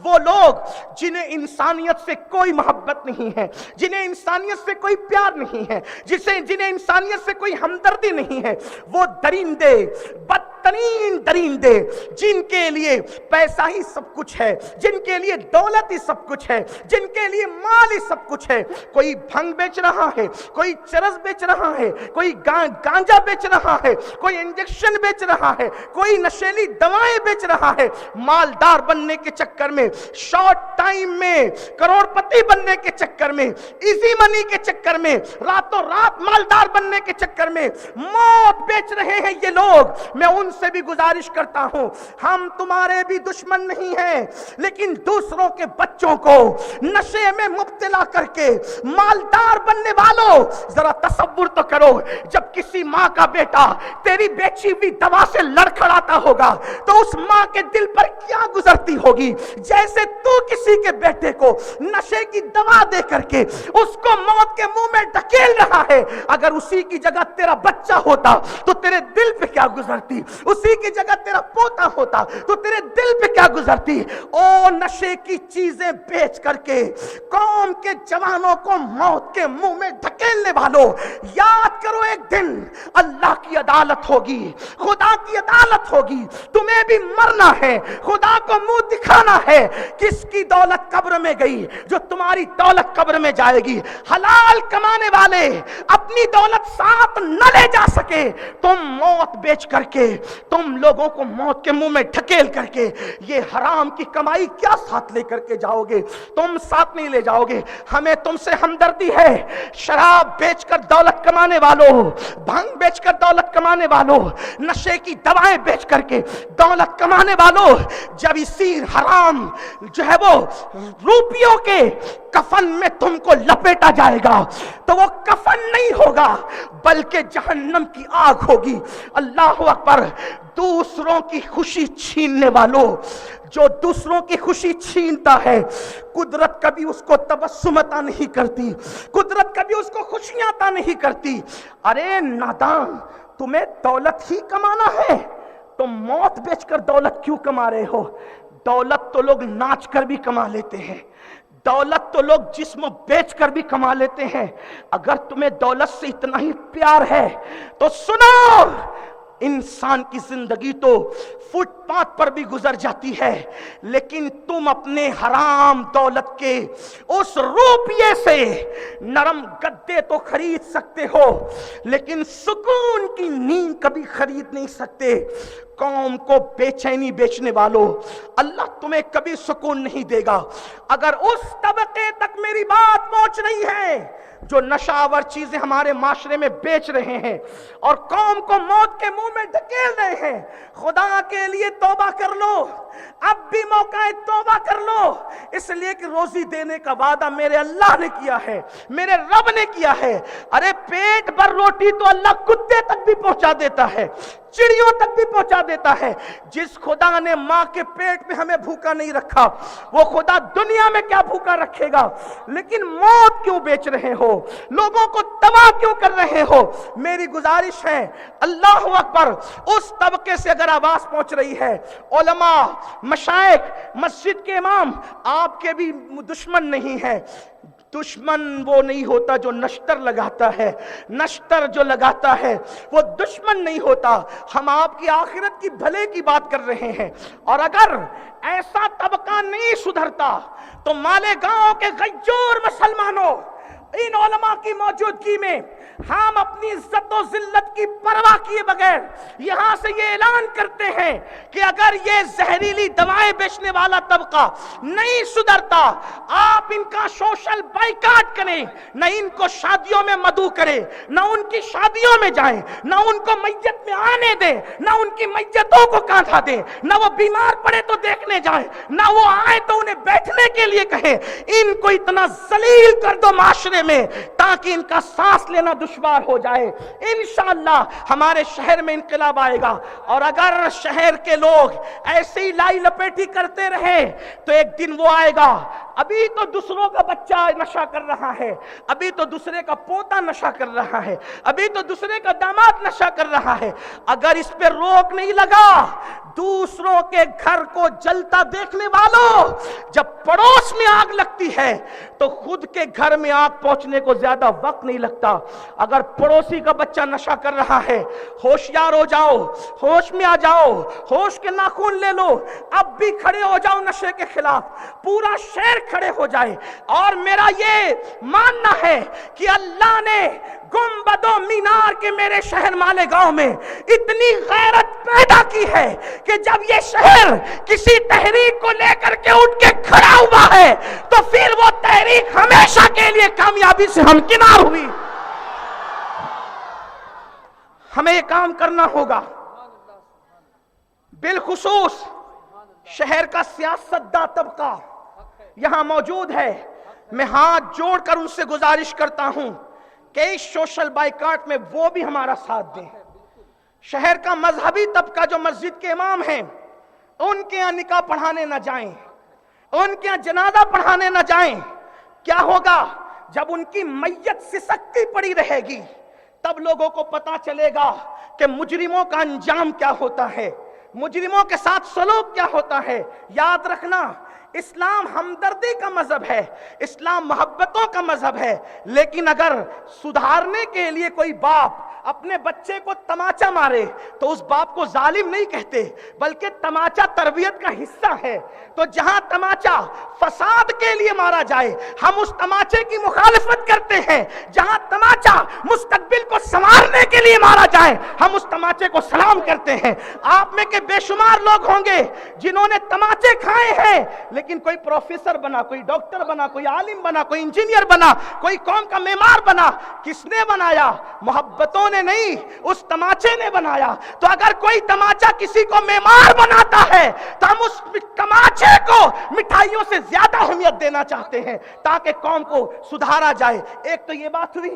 وہ لوگ جنہیں انسانیت سے کوئی محبت نہیں ہے، جنہیں انسانیت سے کوئی پیار نہیں ہے، جنہیں انسانیت سے کوئی ہمدردی نہیں ہے، وہ درندے، بدترین درندے، جن کے لیے پیسہ ہی سب کچھ ہے، جن کے لیے دولت ہی سب کچھ ہے، جن کے لیے مال ہی سب کچھ ہے، کوئی بھنگ بیچ رہا ہے، کوئی چرس بیچ رہا ہے، کوئی گانجا بیچ رہا ہے، کوئی انجیکشن بیچ رہا ہے، کوئی نشیلی دوائیں بیچ رہا ہے، مالدار بننے کے چکر میں، شارٹ ٹائم میں کروڑ پتی بننے کے چکر میں، ایزی منی کے چکر میں، راتوں رات مالدار بننے کے چکر میں موت بیچ رہے ہیں یہ لوگ۔ میں ان سے بھی گزارش کرتا ہوں، ہم تمہارے بھی دشمن نہیں ہیں، لیکن دوسروں کے بچوں کو نشے میں مبتلا کر کے مالدار بننے والوں، ذرا تصور تو کرو، جب کسی ماں کا بیٹا تیری بیچی ہوئی دوا سے لڑکھڑاتا ہوگا تو اس ماں کے دل پر کیا گزرتی ہوگی؟ جیسے تو کسی کے بیٹے کو نشے کی دوا دے کر کے اس کو موت کے منہ میں ڈھکیل رہا ہے، اگر اسی کی جگہ تیرا بچہ ہوتا تو تیرے دل پہ کیا گزرتی؟ اسی کی جگہ تیرا پوتا ہوتا تو تیرے دل پہ کیا گزرتی؟ او نشے کی چیزیں بیچ کر کے قوم کے جوانوں کو موت کے منہ میں ڈھکیلنے والوں، یاد کرو ایک دن اللہ کی عدالت ہوگی، خدا کی عدالت ہوگی، تمہیں بھی مرنا ہے، خدا کو منہ دکھانا ہے۔ کس کی دولت قبر میں گئی؟ جو تمہاری دولت قبر میں جائے گی۔ حلال کمانے والے اپنی دولت ساتھ نہ لے جا سکے، تم موت بیچ کر کے، تم لوگوں کو موت کے منہ میں ڈھکیل کر کے یہ حرام کی کمائی کیا ساتھ لے کر کے جاؤ گے؟ تم ساتھ نہیں لے جاؤ گے۔ ہمیں تم سے ہمدردی ہے، شراب بیچ کر دولت کمانے والوں، بھنگ بیچ کر دولت کمانے والوں، نشے کی دوائیں بیچ کر کے دولت کمانے والوں، جب اسی حرام جو ہے وہ روپیوں کے کفن میں تم کو لپیٹا جائے گا تو وہ کفن نہیں ہوگا بلکہ جہنم کی آگ ہوگی۔ اللہ اکبر۔ دوسروں کی خوشی چھیننے والوں، جو دوسروں کی خوشی چھینتا ہے، قدرت کبھی اس کو تبسم عطا نہیں کرتی، قدرت کبھی اس کو خوشیاں عطا نہیں کرتی۔ ارے نادان، تمہیں دولت ہی کمانا ہے، تم موت بیچ کر دولت کیوں کما رہے ہو؟ دولت تو لوگ ناچ کر بھی کما لیتے ہیں، دولت تو لوگ جسم بیچ کر بھی کما لیتے ہیں۔ اگر تمہیں دولت سے اتنا ہی پیار ہے تو سنو، انسان کی زندگی تو فٹ پاتھ پر بھی گزر جاتی ہے، لیکن تم اپنے حرام دولت کے اس روپیے سے نرم گدے تو خرید سکتے ہو، لیکن سکون کی نیند کبھی خرید نہیں سکتے۔ قوم کو بے چینی بیچنے والوں، اللہ تمہیں کبھی سکون نہیں دے گا۔ اگر اس طبقے تک میری بات پہنچ رہی ہے جو نشاور چیزیں ہمارے معاشرے میں بیچ رہے ہیں اور قوم کو موت کے منہ میں ڈھکیل رہے ہیں، خدا کے لیے توبہ کر لو، اب بھی موقع ہے، توبہ کر لو، اس لیے کہ روزی دینے کا وعدہ میرے اللہ نے کیا ہے، میرے رب نے کیا ہے۔ ارے پیٹ بھر روٹی تو اللہ کتے تک بھی پہنچا دیتا ہے، چڑیوں تک بھی پہنچا دیتا ہے۔ جس خدا نے ماں کے پیٹ میں ہمیں بھوکا نہیں رکھا، وہ خدا دنیا میں کیا بھوکا رکھے گا؟ لیکن موت کیوں بیچ رہے ہو؟ لوگوں کو تباہ کیوں کر رہے ہو؟ میری گزارش ہے، اللہ اکبر، اس طبقے سے اگر آواز پہنچ رہی ہے، علماء، مشائخ، مسجد کے امام آپ کے بھی دشمن نہیں ہیں۔ دشمن وہ نہیں ہوتا جو نشتر لگاتا ہے، نشتر جو لگاتا ہے وہ دشمن نہیں ہوتا۔ ہم آپ کی آخرت کی بھلے کی بات کر رہے ہیں، اور اگر ایسا طبقہ نہیں سدھرتا تو مالیگاؤں کے غیور مسلمانوں، ان علماء کی موجودگی میں ہم اپنی عزت و ذلت کی پرواہ کیے بغیر یہاں سے یہ اعلان کرتے ہیں کہ اگر یہ زہریلی دوائیں بیچنے والا طبقہ نہیں سدھرتا، آپ ان کا سوشل بائیکاٹ کریں، نہ ان کو شادیوں میں مدعو کریں، نہ ان کی شادیوں میں جائیں، نہ ان کو میت میں آنے دیں، نہ ان کی میتوں کو کاندھا دیں، نہ وہ بیمار پڑے تو دیکھنے جائیں، نہ وہ آئے تو انہیں بیٹھنے کے لیے کہیں۔ ان کو اتنا ذلیل کر دو معاشرے میں تاکہ ان کا سانس لینا دشوار ہو جائے۔ انشاءاللہ ہمارے شہر میں انقلاب آئے گا، اور اگر شہر کے لوگ ایسی لائی لپیٹی کرتے رہے تو ایک دن وہ آئے گا، ابھی تو دوسروں کا بچہ نشہ کر رہا ہے، ابھی تو دوسرے کا پوتا نشہ کر رہا ہے، ابھی تو دوسرے کا داماد نشہ کر رہا ہے، اگر اس پہ روک نہیں لگا، دوسروں کے گھر کو جلتا دیکھنے والوں، جب پڑوس میں آگ لگتی ہے تو خود کے گھر میں آگ پہنچنے کو زیادہ وقت نہیں لگتا۔ اگر پڑوسی کا بچہ نشہ کر رہا ہے، ہوشیار ہو جاؤ، ہوش میں آ جاؤ، ہوش کے ناخن لے لو، اب بھی کھڑے ہو جاؤ نشے کے خلاف، پورا شہر کھڑے ہو جائے۔ اور میرا یہ ماننا ہے کہ اللہ نے گنبد و مینار کے میرے شہر مالیگاؤں میں اتنی غیرت پیدا کی ہے کہ جب یہ شہر کسی تحریک کو لے کر کے اٹھ کے کھڑا ہوا ہے تو پھر وہ تحریک ہمیشہ کے لیے کامیابی سے ہمکنار ہوئی۔ ہمیں یہ کام کرنا ہوگا، بالخصوص شہر کا سیاستداں طبقہ یہاں موجود ہے۔ میں ہاتھ جوڑ کر ان سے گزارش کرتا ہوں کہ اس سوشل بائیکاٹ میں وہ بھی ہمارا ساتھ دیں۔ شہر کا مذہبی طبقہ جو مسجد کے امام ہیں، ان کے یہاں نکاح پڑھانے نہ جائیں، ان کے یہاں جنازہ پڑھانے نہ جائیں۔ کیا ہوگا؟ جب ان کی میت سسکتی پڑی رہے گی تب لوگوں کو پتا چلے گا کہ مجرموں کا انجام کیا ہوتا ہے، مجرموں کے ساتھ سلوک کیا ہوتا ہے۔ یاد رکھنا، اسلام ہمدردی کا مذہب ہے، اسلام محبتوں کا مذہب ہے، لیکن اگر سدھارنے کے لیے کوئی باپ اپنے بچے کو تماچا مارے تو اس باپ کو ظالم نہیں کہتے، بلکہ تماچا تربیت کا حصہ ہے۔ تو جہاں تماچا فساد کے لیے مارا جائے ہم اس تماچے کی مخالفت کرتے ہیں، جہاں تماچا مستقبل کو سنوارنے کے لیے مارا جائے ہم اس تماچے کو سلام کرتے ہیں۔ آپ میں کے بے شمار لوگ ہوں گے جنہوں نے تماچے کھائے ہیں، لیکن کوئی پروفیسر بنا، کوئی ڈاکٹر بنا، کوئی عالم بنا، کوئی انجینئر بنا، کوئی قوم کا معمار بنا۔ کس نے بنایا؟ محبتوں نے نہیں، اس تماچے نے بنایا۔ تو اگر کوئی تماچا کسی کو معمار بناتا ہے تو ہم اس تماچے کو مٹھائیوں سے زیادہ اہمیت دینا چاہتے ہیں تاکہ قوم کو سدھارا جائے۔ ایک تو یہ بات ہوئی۔